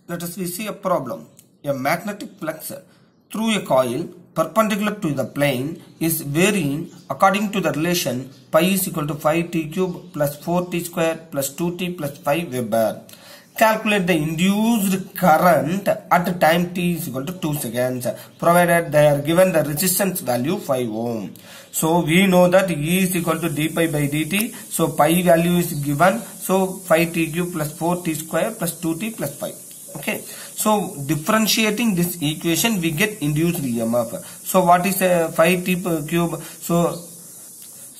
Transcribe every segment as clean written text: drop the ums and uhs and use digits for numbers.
Let us see a problem. A magnetic flux through a coil perpendicular to the plane is varying according to the relation pi is equal to 5t cube plus 4t square plus 2t plus 5 Weber. Calculate the induced current at time t is equal to 2 seconds, provided they are given the resistance value 5 ohm. So we know that E is equal to d pi by dt. So pi value is given. So 5t cube plus 4t square plus 2t plus 5. Okay. So differentiating this equation, we get induced EMF. So what is a 5t cube?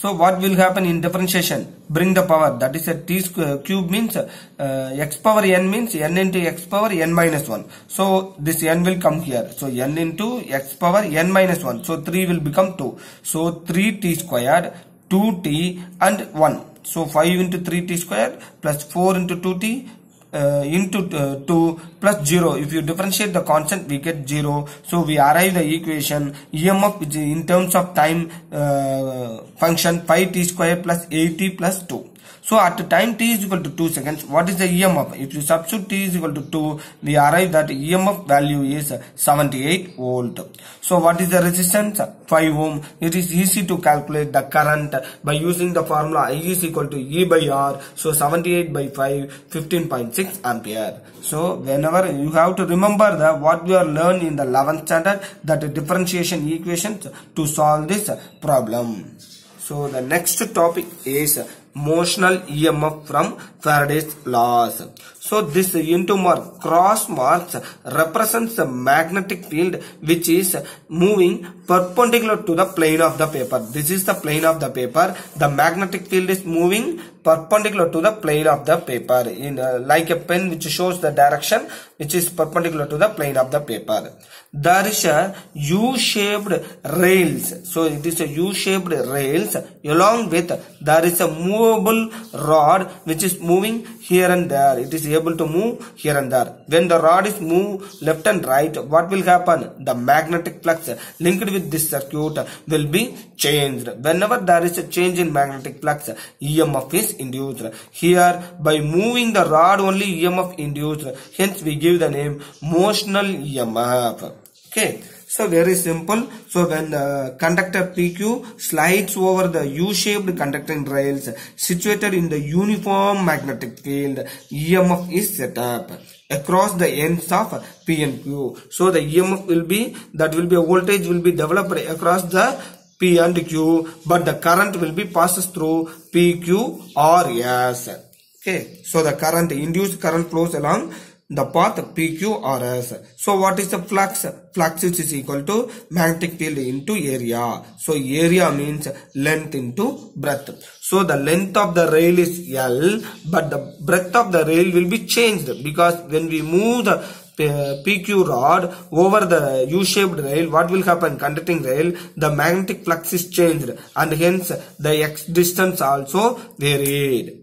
So what will happen in differentiation? Bring the power, that is a t cube means x power n means n into x power n minus 1. So this n will come here. So n into x power n minus 1. So 3 will become 2. So 3t squared, 2t and 1. So 5 into 3t squared plus 4 into 2t into 2 plus 0. If you differentiate the constant, we get 0. So we arrive the equation EMF which in terms of time function 5t square plus 8t plus 2. So at time t is equal to 2 seconds, what is the EMF? If you substitute t is equal to 2, we arrive that EMF value is 78 volt. So what is the resistance? 5 ohm. It is easy to calculate the current by using the formula I is equal to E by R. So 78 by 5, 15.6 ampere. So whenever you have to remember the what we are learned in the 11th standard, that differentiation equations to solve this problem. So the next topic is motional EMF from Faraday's laws. So this into mark, cross marks represents the magnetic field which is moving perpendicular to the plane of the paper. This is the plane of the paper. The magnetic field is moving perpendicular to the plane of the paper in like a pen which shows the direction which is perpendicular to the plane of the paper. There is a U-shaped rails. So it is a U-shaped rails. Along with there is a movable rod which is moving here and there. It is able to move here and there. When the rod is moved left and right, what will happen? The magnetic flux linked with this circuit will be changed. Whenever there is a change in magnetic flux, EMF is induced. Here by moving the rod only EMF induced. Hence we give the name motional EMF. Okay. So very simple. So when the conductor PQ slides over the U-shaped conducting rails situated in the uniform magnetic field, EMF is set up across the ends of P and Q. So the EMF will be, that will be a voltage will be developed across the P and Q, but the current will be passes through PQ or S. Okay. So the current, induced current flows along the path PQ or S. So what is the flux? Flux is equal to magnetic field into area. So area means length into breadth. So the length of the rail is L, but the breadth of the rail will be changed because when we move the PQ rod over the U-shaped rail, what will happen? Conducting rail, the magnetic flux is changed and hence the X distance also varied.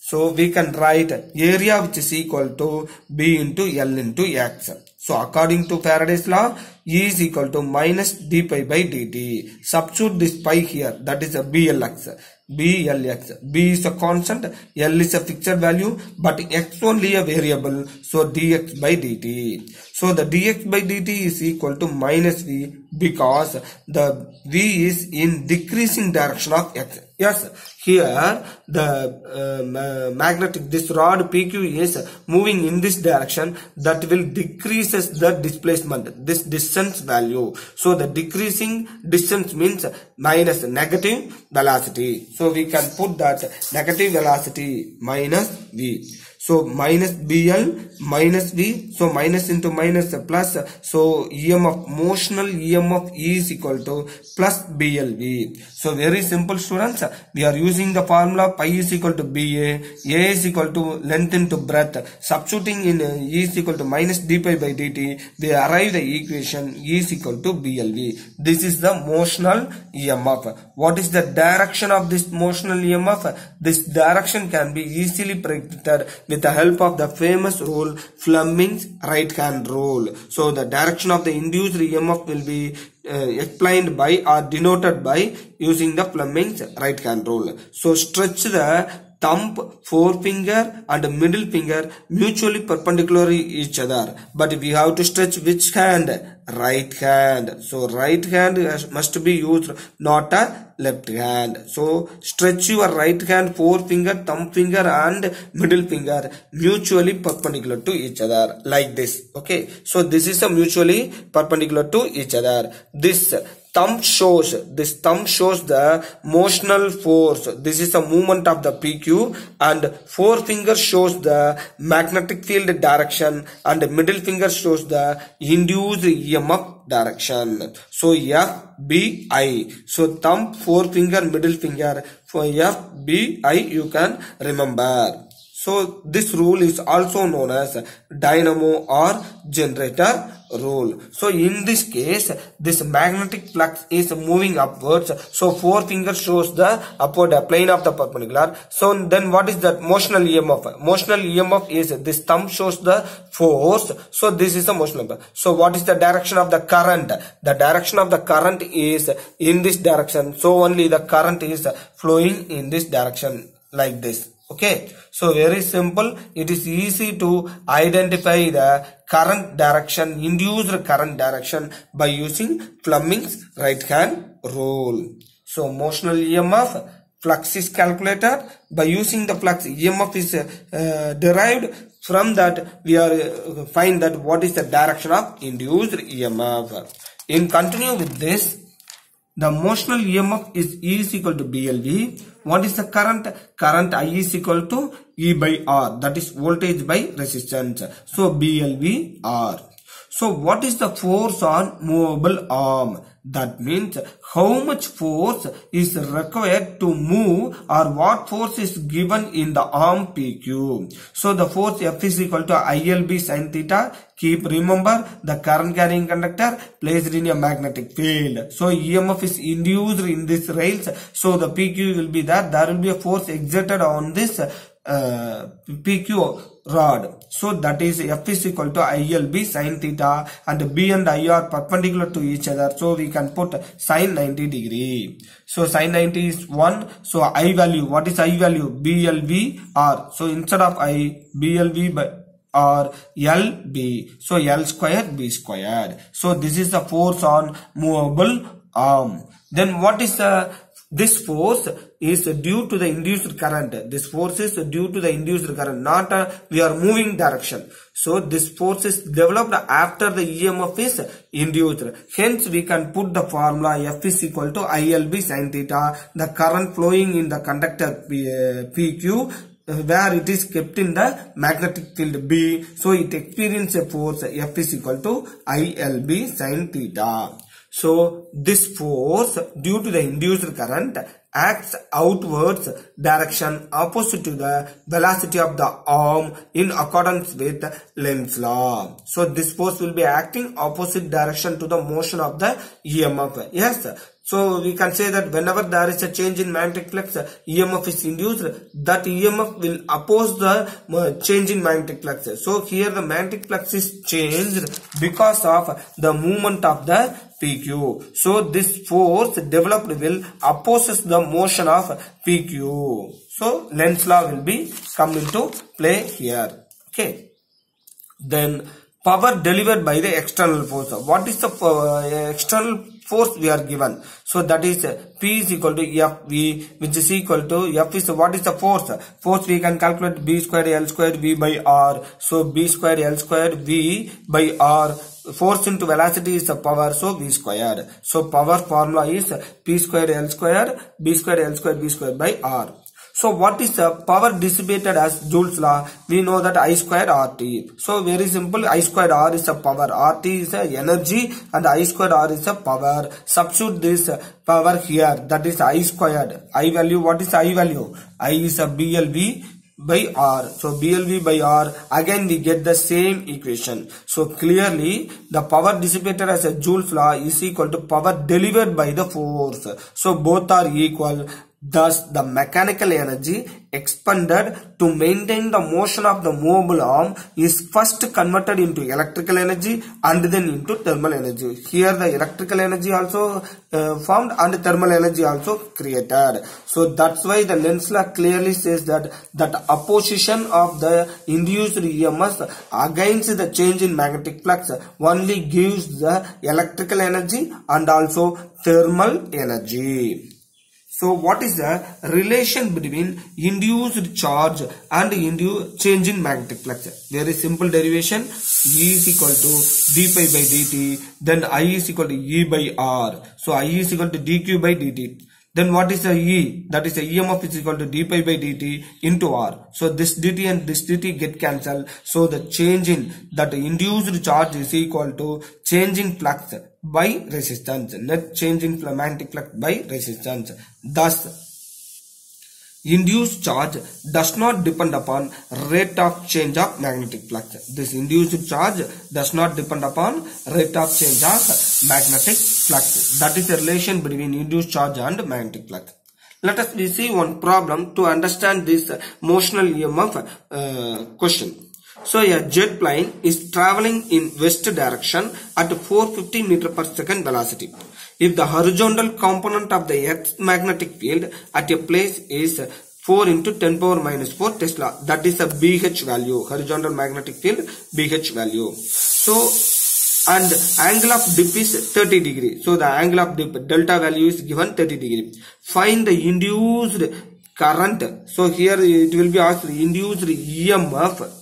So we can write area which is equal to B into L into X. So according to Faraday's law, E is equal to minus d pi by dt. Substitute this pi here, that is a BLX. BLX. B is a constant, L is a fixed value, but X only a variable. So dx by dt. So the dx by dt is equal to minus V because the V is in decreasing direction of X. Yes, here the magnetic, this rod PQ is moving in this direction, that will decreases the displacement, this distance value. So the decreasing distance means minus negative velocity. So we can put that negative velocity minus V. So minus BL minus V. So minus into minus plus. So EMF, motional EMF is equal to plus BLV. So very simple students. We are using the formula pi is equal to BA. A is equal to length into breadth. Substituting in E is equal to minus d pi by dt. We arrive the equation E is equal to BLV. This is the motional EMF. What is the direction of this motional EMF? This direction can be easily predicted with the help of the famous rule, Fleming's right hand rule. So the direction of the induced EMF will be explained by or denoted by using the Fleming's right hand rule. So stretch the thumb, forefinger and middle finger mutually perpendicular each other. But we have to stretch which hand? Right hand. So right hand must be used, not a left hand. So stretch your right hand, forefinger, thumb finger and middle finger mutually perpendicular to each other like this. Okay. So this is a mutually perpendicular to each other. This thumb shows the motional force. This is a movement of the PQ, and forefinger shows the magnetic field direction and middle finger shows the induced EMF direction. So FBI. So thumb, forefinger, middle finger. For FBI you can remember. So this rule is also known as dynamo or generator rule. So in this case, this magnetic flux is moving upwards. So forefinger shows the upward plane of the perpendicular. So then what is that motional EMF? Motional EMF is this thumb shows the force. So this is the motional EMF. So what is the direction of the current? The direction of the current is in this direction. So only the current is flowing in this direction like this. Okay, so very simple. It is easy to identify the current direction, induced current direction by using Fleming's right hand rule. So motional EMF, flux is calculated. By using the flux, EMF is derived. From that we are find that what is the direction of induced EMF. In continue with this, the motional EMF is E is equal to BLV. What is the current? Current I is equal to E by R. That is voltage by resistance. So BLV R. So what is the force on movable arm? That means how much force is required to move, or what force is given in the arm PQ. So the force F is equal to ILB sin theta. Keep remember the current carrying conductor placed in a magnetic field. So EMF is induced in this rails. So the PQ will be that there will be a force exerted on this PQ rod. So that is F is equal to ILB sin theta, and B and I are perpendicular to each other. So we can put sin 90 degree. So sin 90 is 1. So I value, what is I value? BLV R. So instead of I, BLV by or LB. So L square B squared. So this is the force on movable arm. Then what is this force is due to the induced current. This force is due to the induced current, not we are moving direction. So this force is developed after the EMF is induced. Hence we can put the formula F is equal to ILB sin theta. The current flowing in the conductor PQ, where it is kept in the magnetic field B. So it experiences a force F is equal to ILB sin theta. So this force due to the induced current acts outwards direction opposite to the velocity of the arm in accordance with Lenz's law. So this force will be acting opposite direction to the motion of the EMF. Yes. So we can say that whenever there is a change in magnetic flux, EMF is induced, that EMF will oppose the change in magnetic flux. So here the magnetic flux is changed because of the movement of the PQ. So this force developed will opposes the motion of PQ. So Lenz's law will be come into play here. Okay. Then power delivered by the external force. What is the external force we are given? So that is P is equal to FV, which is equal to F is what is the force? Force we can calculate B square L square V by R. So B square L square V by R. Force into velocity is the power, so V squared. So power formula is P square L square B square L square V square by R. So what is the power dissipated as Joule's law? We know that I square RT. So very simple, I square R is a power, RT is a energy, and I square R is a power. Substitute this power here, that is I squared. I value, what is I value? I is a BLV by R. So BLV by R, again we get the same equation. So clearly the power dissipated as a Joule's law is equal to power delivered by the force. So both are equal. Thus, the mechanical energy expended to maintain the motion of the movable arm is first converted into electrical energy and then into thermal energy. Here the electrical energy also formed and thermal energy also created. So that's why the Lenz law clearly says that opposition of the induced EMF against the change in magnetic flux only gives the electrical energy and also thermal energy. So what is the relation between induced charge and induced change in magnetic flux? Very simple derivation. E is equal to d pi by dt. Then I is equal to E by R. So I is equal to dq by dt. Then what is the E? That is the EMF is equal to d pi by dt into R. So this dt and this dt get cancelled. So the change in that induced charge is equal to change in flux by resistance. Net change in magnetic flux by resistance. Thus, induced charge does not depend upon rate of change of magnetic flux. This induced charge does not depend upon rate of change of magnetic flux. That is the relation between induced charge and magnetic flux. Let us see one problem to understand this motional EMF question. So a jet plane is traveling in west direction at 450 meters per second velocity. If the horizontal component of the Earth's magnetic field at a place is 4 into 10 power minus 4 Tesla, that is a BH value, horizontal magnetic field BH value. So, and angle of dip is 30 degree. So the angle of dip delta value is given 30 degree. Find the induced current. So here it will be asked induced EMF.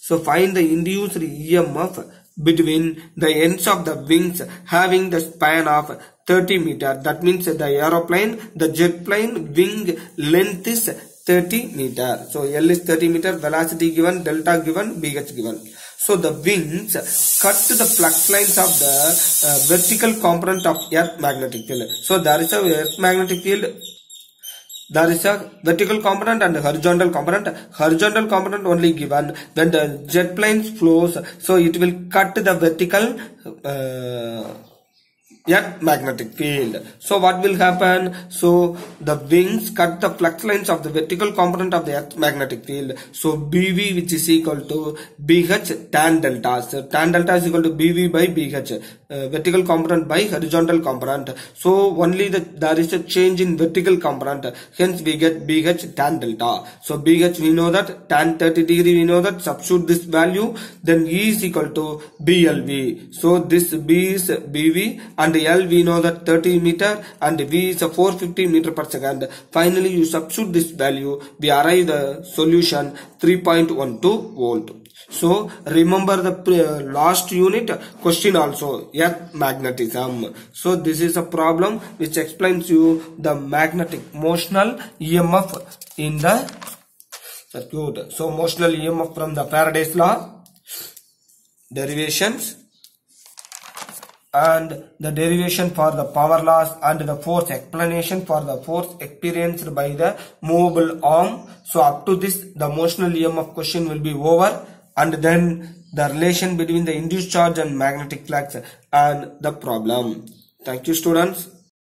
So find the induced EMF between the ends of the wings having the span of 30 meters. That means the aeroplane, the jet plane wing length is 30 meters. So L is 30 meters, velocity given, delta given, BH given. So the wings cut the flux lines of the vertical component of Earth magnetic field. So there is a Earth magnetic field. There is a vertical component and horizontal component. Horizontal component only given when the jet plane flows. So it will cut the vertical Earth magnetic field. So what will happen? So the wings cut the flux lines of the vertical component of the Earth magnetic field. So BV, which is equal to BH tan delta. So tan delta is equal to BV by BH. Vertical component by horizontal component. So only there is a change in vertical component. Hence we get BH tan delta. So BH we know that, tan 30 degree we know that. Substitute this value. Then E is equal to BLV. So this B is BV and L we know that 30 meter and V is a 450 meter per second. Finally you substitute this value. We arrive the solution 3.12 volt. So remember the last unit question also, Earth magnetism. So this is a problem which explains you the magnetic motional EMF in the circuit. So motional EMF from the Faraday's law, derivations, and the derivation for the power loss and the force explanation for the force experienced by the movable arm. So up to this the motional EMF question will be over, and then the relation between the induced charge and magnetic flux and the problem. Thank you students.